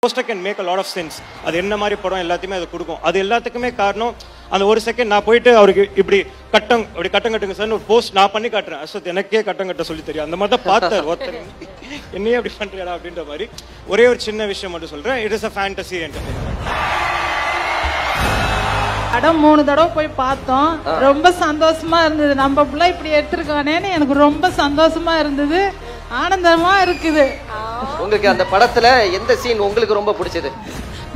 Poster can make a lot of sense. அது என்ன மாதிரி படம் எல்லாத்தையுமே அது கொடுக்கும். அது எல்லாத்துக்குமே காரணம் அந்த ஒரு செகண்ட் நான் போயிட்டு அவருக்கு இப்படி கட்டுங்க சார் ஒரு போஸ்ட் நான் பண்ணி காட்டுறேன். அஸ்வத் எனக்கே கட்டம் கட்ட சொல்லி தெரியும். அந்த மாதிரி தான் பார்த்தார் ஒருத்தர். என்னையே அப்படி பண்றியாடா அப்படின்ற மாதிரி. ஒரே ஒரு சின்ன விஷயம் மட்டும் சொல்றேன். It is a fantasy entertainment. படம் 3 தடவை போய் பார்த்தோம். ரொம்ப சந்தோஷமா இருந்தது. நம்ம பிள்ளை இப்படி எடுத்திருக்கானேன்னு எனக்கு ரொம்ப சந்தோஷமா இருந்தது. ஆனந்தமா இருக்குது. உங்களுக்கு அந்த படத்துல எந்த சீன் உங்களுக்கு ரொம்ப பிடிச்சது?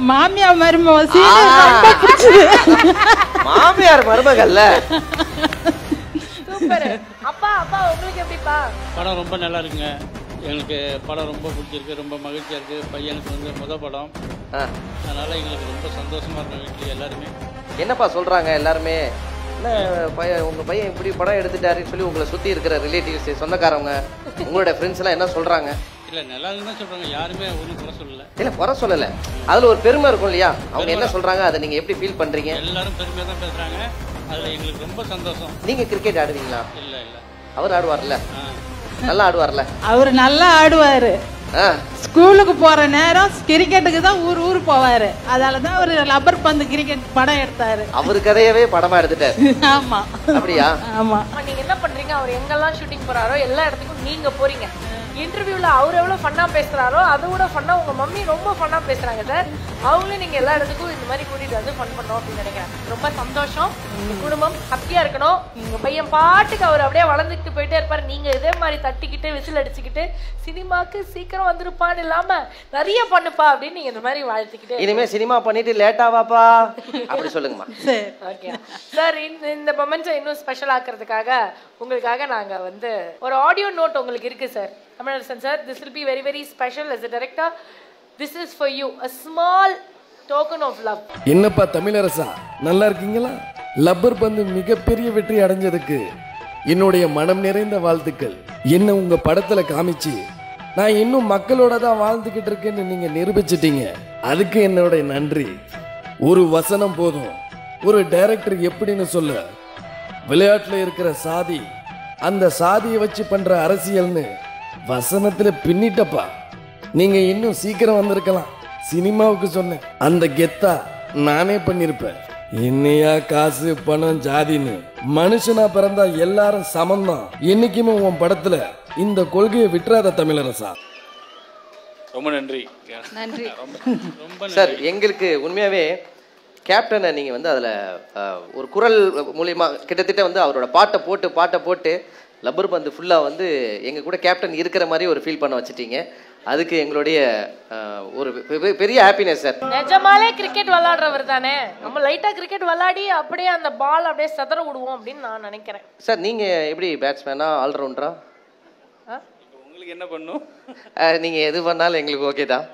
மாமியார் மருமக சீன் ரொம்ப பிடிச்சது. மாமியார் மருமகல்ல சூப்பர். அப்பா உங்களுக்கு எப்படிப்பா? படம் ரொம்ப நல்லா இருக்குங்க. எங்களுக்கு படம் ரொம்ப பிடிச்சிருக்கு. ரொம்ப மகிழ்ச்சியா இருக்கு. பையனுக்கு வந்து முத படம், அதனால எங்களுக்கு ரொம்ப சந்தோஷமா இருக்கும். வீட்டில் எல்லாருமே என்னப்பா சொல்றாங்க எல்லாருமே? உங்க பையன் இப்படி படம் எடுத்துட்டாருன்னு சொல்லி உங்களை சுத்தி இருக்கிற ரிலேட்டிவ்ஸ், சொந்தக்காரவங்க, உங்களோட ஃப்ரெண்ட்ஸ் எல்லாம் என்ன சொல்றாங்க? இல்ல நல்லா தான் சொல்றாங்க. யாருமே ஒன்றும் குறை சொல்லல. இல்ல குறை சொல்லல, அதுல ஒரு பெருமை இருக்கும் இல்லையா? அவங்க என்ன சொல்றாங்க, அதை நீங்க எப்படி ஃபீல் பண்றீங்க? எல்லாரும் பெருமையா தான் பேசுறாங்க. அதுல எங்களுக்கு ரொம்ப சந்தோஷம். நீங்க கிரிக்கெட் ஆடுவீங்களா? இல்ல இல்ல. அவர் ஆடுவார்ல? நல்லா ஆடுவார்ல? அவரு நல்லா ஆடுவாரு. ஸ்கூலுக்கு போற நேரம் கிரிக்கெட்டுக்கு தான் ஊர் போவாரு. அதனாலதான் அவரு லப்பர் பந்து கிரிக்கெட் படம் எடுத்தாரு. அவரு கதையவே படமா எடுத்துட்டாரு. ஆமா. அப்படியா? ஆமா. நீங்க என்ன பண்றீங்க? அவர் எங்கெல்லாம் ஷூட்டிங் போறாரோ எல்லா இடத்துக்கும் நீங்க போறீங்க. இன்டர்வியூல அவர் எவ்வளவு ஃபன்னா பேசுறாரோ அதை விட ஃபன்னா உங்க மம்மி ரொம்ப ஃபன்னா பேசுறாங்க சார். அவங்களே நீங்க எல்லா இடத்துக்கும் இந்த மாதிரி கூட்டிட்டு வந்து ஃபன் பண்ணோம் அப்படின்னு நினைக்கிறேன். ரொம்ப சந்தோஷம். குடும்பம் ஹாப்பியா இருக்கணும். உங்க பையன் பாட்டுக்கு அவர் அப்படியே வளர்ந்துட்டு போயிட்டே இருப்பாரு. நீங்க இதே மாதிரி தட்டிக்கிட்டு விசில் அடிச்சுக்கிட்டு சினிமாக்கு சீக்கிரம் வந்துருப்பான்னு இல்லாம நிறைய பண்ணுப்பா அப்படின்னு நீங்க இந்த மாதிரி வாழ்த்துக்கிட்டு இனிமே சினிமா பண்ணிட்டு லேட்டா வாப்பா அப்படி சொல்லுங்கம்மா. Okay sir. இந்த மொமெண்ட்ஸை இன்னும் ஸ்பெஷல் ஆக்குறதுக்காக உங்களுக்காக நாங்க வந்து ஒரு ஆடியோ நோட் உங்களுக்கு இருக்கு sir. Kamalharasan sir, this will be very very special as a director. This is for you, a small token of love. என்னப்பா தமிழரசா, நல்லா இருக்கீங்களா? லப்பர் பந்து மிகப்பெரிய வெற்றி அடைஞ்சதுக்கு என்னுடைய மனம் நிறைந்த வாழ்த்துக்கள். என்ன உங்க படத்துல காமிச்சு நான் இன்னும் மக்களோட தான் வாழ்ந்துகிட்டு இருக்கேன்னு நீங்க நிரூபிச்சிட்டீங்க. அதுக்கு என்னோட நன்றி. ஒரு வசனம் போதும் ஒரு டைரக்டர் எப்படின்னு சொல்ல. விளையாட்டுல இருக்கிற சாதி, அந்த சாதியை வச்சு பண்ற அரசியல்னு வசனத்துல பின்னிட்டப்பா. நீங்க இன்னும் சீக்கிரம் வந்திருக்கலாம். சினிமாவுக்கு சொன்னேன், அந்த கெத்தா நானே பண்ணிருப்பேன். என்னையா காசு பணம் ஜாதின்னு, மனுஷனா பிறந்தா எல்லாரும் சமம்தான். என்னைக்குமே உன் படத்துல இந்த கொள்கையை விட்டுறாத தமிழரசா. ரொம்ப நன்றி. நன்றி. ரொம்ப சார், எங்களுக்கு உண்மையாவே கேப்டனை நீங்க வந்து அதுல ஒரு குரல் மூலியமா கிட்டத்தட்ட வந்து அவரோட பாட்டை போட்டு லப்பர் பந்து ஃபுல்லா வந்து எங்க கூட கேப்டன் இருக்கிற மாதிரி ஒரு ஃபீல் பண்ண வச்சுட்டீங்க. அதுக்கு எங்களுடைய ஒரு பெரிய ஹாப்பினஸ் சார். நிஜமாலே கிரிக்கெட் விளையாடுறவர் தானே. நம்ம லைட்டா கிரிக்கெட் விளையாடி அப்படியே அந்த பால் அப்படியே சதற விடுவோம் அப்படின்னு நான் நினைக்கிறேன். சார், நீங்க எப்படி பேட்ஸ்மேனா ஆல்ரவுண்டரா? உங்களுக்கு என்ன பண்ணும்? நீங்க எது பண்ணாலும் எங்களுக்கு ஓகே தான்.